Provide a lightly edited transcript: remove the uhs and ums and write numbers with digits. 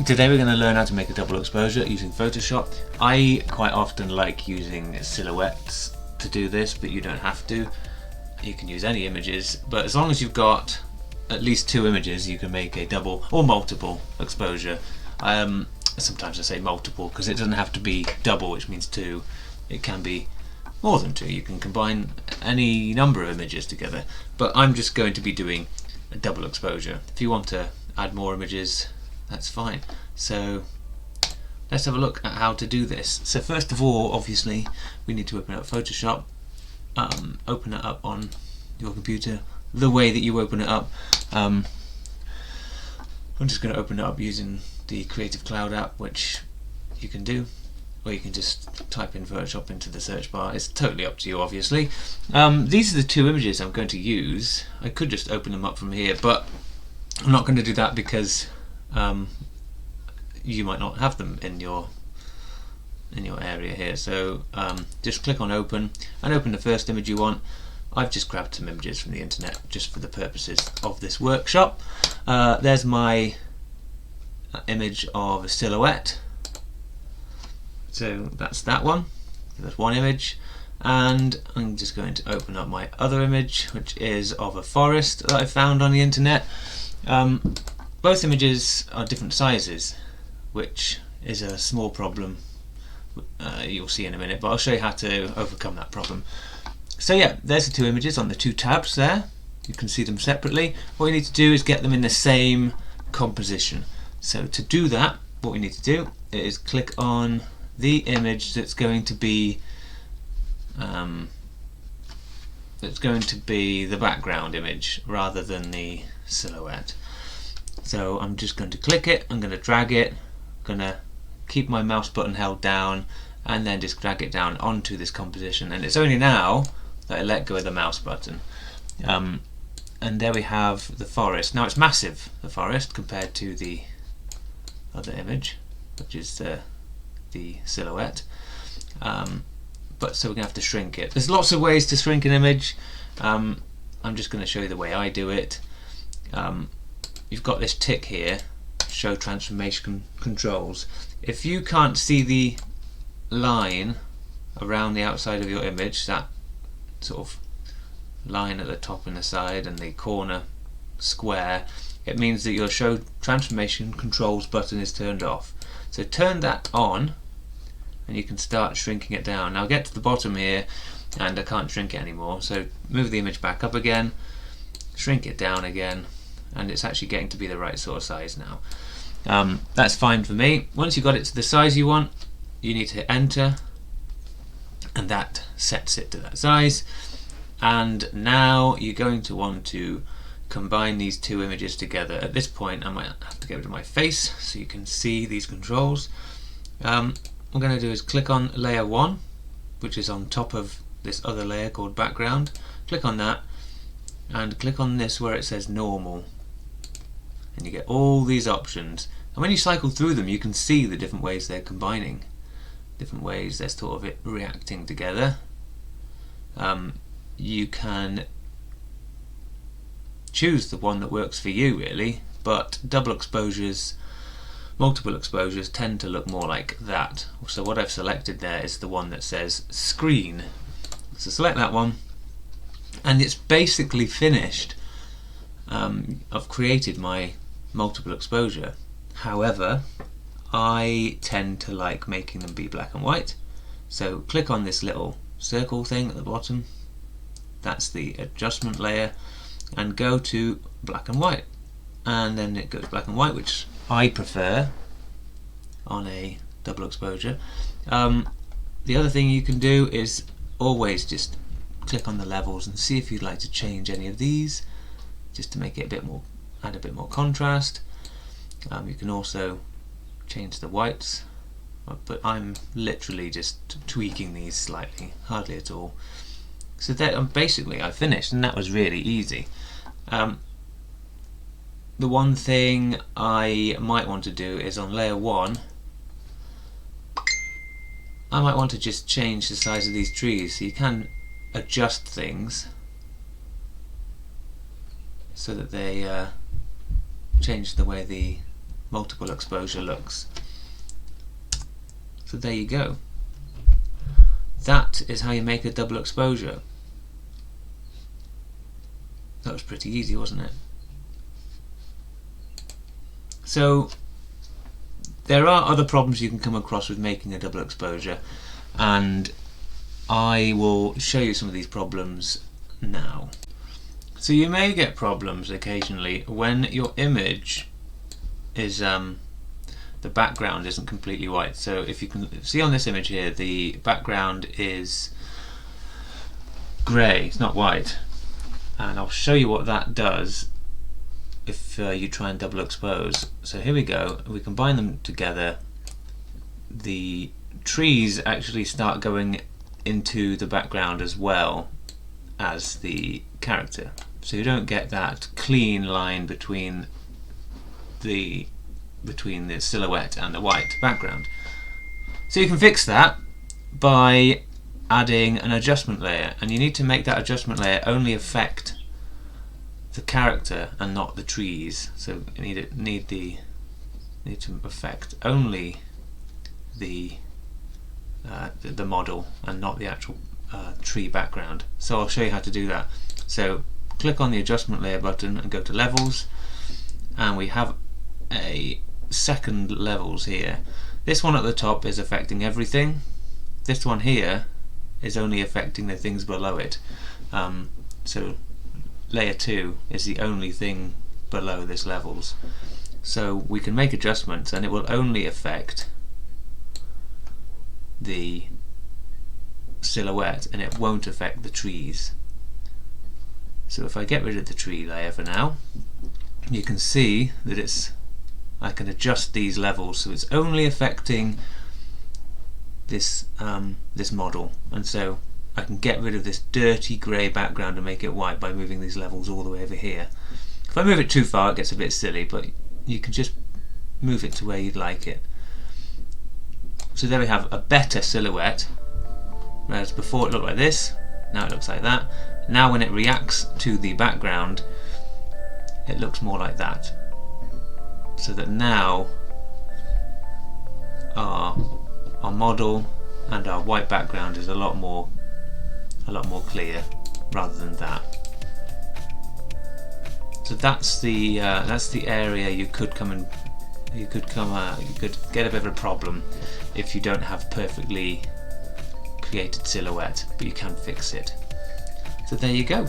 Today we're going to learn how to make a double exposure using Photoshop. I quite often like using silhouettes to do this, but you don't have to. You can use any images, but as long as you've got at least 2 images, you can make a double or multiple exposure. Sometimes I say multiple because it doesn't have to be double, which means 2. It can be more than 2. You can combine any number of images together, but I'm just going to be doing a double exposure. If you want to add more images, that's fine. So let's have a look at how to do this. So first of all, obviously, we need to open up Photoshop. Open it up on your computer the way that you open it up. I'm just going to open it up using the Creative Cloud app, which you can do, or you can just type in Photoshop into the search bar. It's totally up to you, obviously. These are the 2 images I'm going to use. I could just open them up from here, but I'm not going to do that because you might not have them in your area here. So just click on open and open the first image you want. I've just grabbed some images from the internet just for the purposes of this workshop. There's my image of a silhouette. So that's that one. That's one image. And I'm just going to open up my other image, which is of a forest that I found on the internet. Both images are different sizes, which is a small problem. You'll see in a minute, but I'll show you how to overcome that problem. So yeah, there's the 2 images on the 2 tabs there. You can see them separately. What you need to do is get them in the same composition. So to do that, what we need to do is click on the image that's going to be the background image rather than the silhouette. So I'm just going to click it, I'm going to drag it, I'm going to keep my mouse button held down and then just drag it down onto this composition, and it's only now that I let go of the mouse button. And there we have the forest. Now it's massive, the forest, compared to the other image, which is the silhouette. But so we're going to have to shrink it. There's lots of ways to shrink an image. I'm just going to show you the way I do it. You've got this tick here, show transformation controls. If you can't see the line around the outside of your image, that sort of line at the top and the side and the corner square, it means that your show transformation controls button is turned off. So turn that on and you can start shrinking it down. Now I'll get to the bottom here and I can't shrink it anymore, so move the image back up again, shrink it down again, and it's actually getting to be the right sort of size now. That's fine for me. Once you've got it to the size you want, you need to hit enter, and that sets it to that size. And now you're going to want to combine these 2 images together. At this point I might have to get rid of my face so you can see these controls. What I'm going to do is click on layer 1, which is on top of this other layer called background. Click on that and click on this where it says normal, and you get all these options, and when you cycle through them you can see the different ways they're combining, different ways they're sort of reacting together. You can choose the one that works for you really, but double exposures, multiple exposures tend to look more like that. So what I've selected there is the one that says screen. So select that one and it's basically finished. I've created my multiple exposure. However, I tend to like making them be black and white. So click on this little circle thing at the bottom, that's the adjustment layer, and go to black and white, and then it goes black and white, which I prefer on a double exposure. The other thing you can do is always just click on the levels and see if you'd like to change any of these, just to make it a bit more, add a bit more contrast. You can also change the whites, but I'm literally just tweaking these slightly, hardly at all. So that basically I finished, and that was really easy. The one thing I might want to do is on layer 1, I might want to just change the size of these trees. So you can adjust things so that they change the way the multiple exposure looks. So there you go. That is how you make a double exposure. That was pretty easy, wasn't it? So there are other problems you can come across with making a double exposure, and I will show you some of these problems now. So you may get problems occasionally when your image is the background isn't completely white. So if you can see on this image here, the background is grey, it's not white, and I'll show you what that does if you try and double expose. So here we go, we combine them together. The trees actually start going into the background as well as the character, so you don't get that clean line between the silhouette and the white background. So you can fix that by adding an adjustment layer, and you need to make that adjustment layer only affect the character and not the trees. So you need to affect only the model and not the actual tree background. So I'll show you how to do that. So click on the adjustment layer button and go to levels, and we have a second levels here. This one at the top is affecting everything. This one here is only affecting the things below it. So layer 2 is the only thing below this levels. So we can make adjustments and it will only affect the silhouette and it won't affect the trees. So if I get rid of the tree layer for now, you can see that I can adjust these levels so it's only affecting this this model, and so I can get rid of this dirty grey background and make it white by moving these levels all the way over here. If I move it too far it gets a bit silly, but you can just move it to where you'd like it. So there we have a better silhouette, whereas before it looked like this, now it looks like that. Now when it reacts to the background it looks more like that, so that now our model and our white background is a lot more clear rather than that. So that's the area you could get a bit of a problem if you don't have perfectly created silhouette, but you can fix it. So there you go.